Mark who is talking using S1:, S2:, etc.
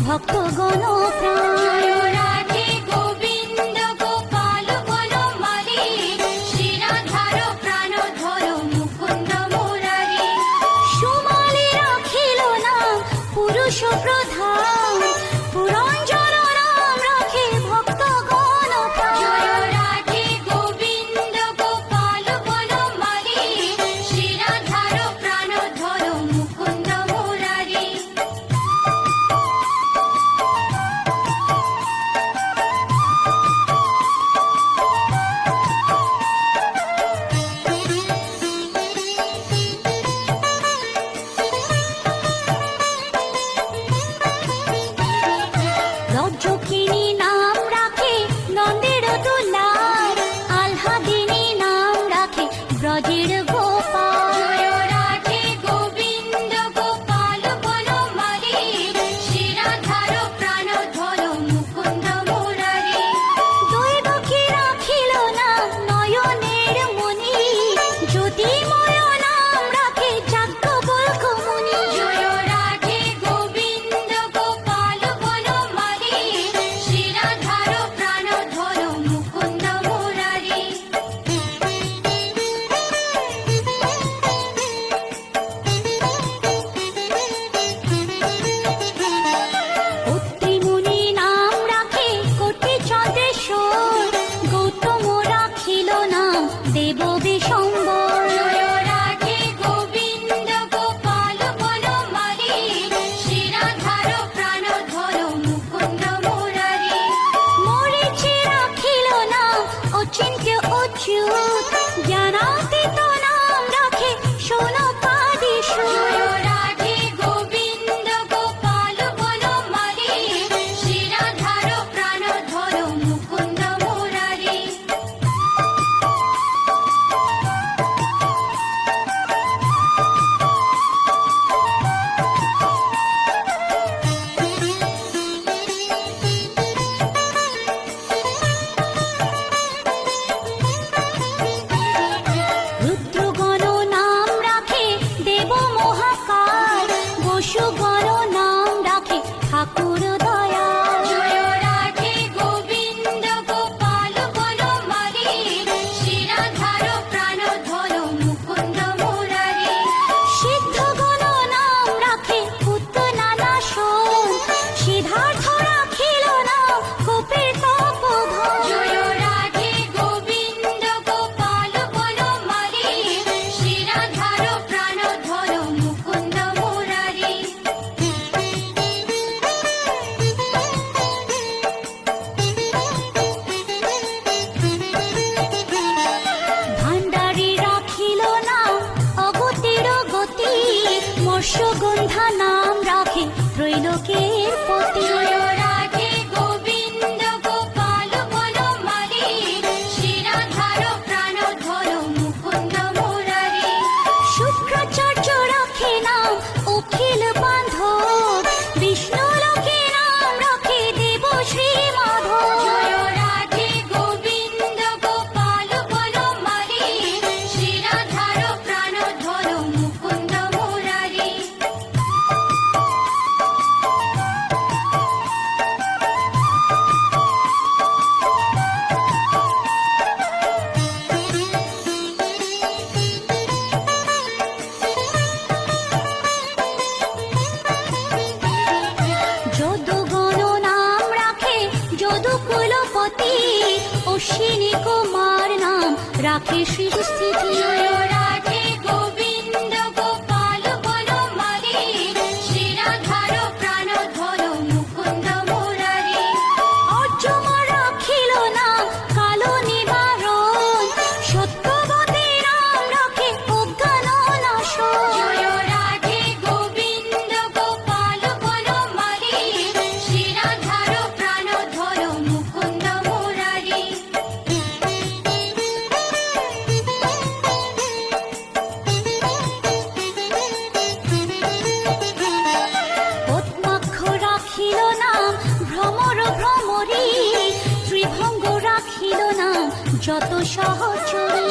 S1: ভক্তগণ প্রাণ রাধে গোবিন্দ গোপাল বনমালী শ্রীরাধার প্রাণ ধরো মুকুন্দ মুরারি সুমালি রাখিল না পুরুষ প্রধান পুরঞ্জন নাম রাখে ভক্তগণ প্রাণ রাধে গোবিন্দ গোপাল বনমালী শ্রীরাধার প্রাণ ধরো মুকুন্দ মুরারি রজ্জকিনী নাম রাখে নন্দের দুলার আহ্লাদিনী নাম রাখে ব্রজের গোপাল রাধে গোবিন্দ গোপাল বনমালী শ্রীরাধার প্রাণ ধরো মুকুন্দ মুরারি দৈবকী রাখিল না নয়নের মণি জ্যোতির্ময় নাম রাখে যাজ্ঞবল্ক্য মুনি রাধে গোবিন্দ গোপাল বনমালী শ্রীরাধার প্রাণ ধরো মুকুন্দ মুরারি অত্রি মুনি নাম রাখে কোটি চন্দ্রেশ্বর গৌতম রাখিল নাম দেব বিশম্বর রাধে গোবিন্দ গোপাল বনমালী শ্রীরাধার প্রাণ ধরো মুকুন্দ মুরারি মরিচি রাখিল নাম অচিন্ত্য অচ্যুত জ্ঞানাতীত নাম রাখে সোনপাদীশ্বর রাধে গোবিন্দ গোপাল বনমালী শ্রীরাধার প্রাণ ধরো মুকুন্দ মুরারি অশ্বিনী কুমার নাম রাখে সৃষ্টি জয় রাধে গোবিন্দ গোপাল বনমালী শ্রীরাধার প্রাণধর মুকুন্দ মুরারি অর্জুন রাখিল নাম কালো নিবারণ সত্যবতী রাম রাখে অজ্ঞান নাশন জয় রাধে গোবিন্দ গোপাল বনমালী শ্রীরাধার প্রাণধর মুকুন্দ মুরারি পদ্মাক্ষ রাখিল নাম ভ্রমর ভ্রমরী ত্রিভঙ্গ রাখিল নাম যত সহচরী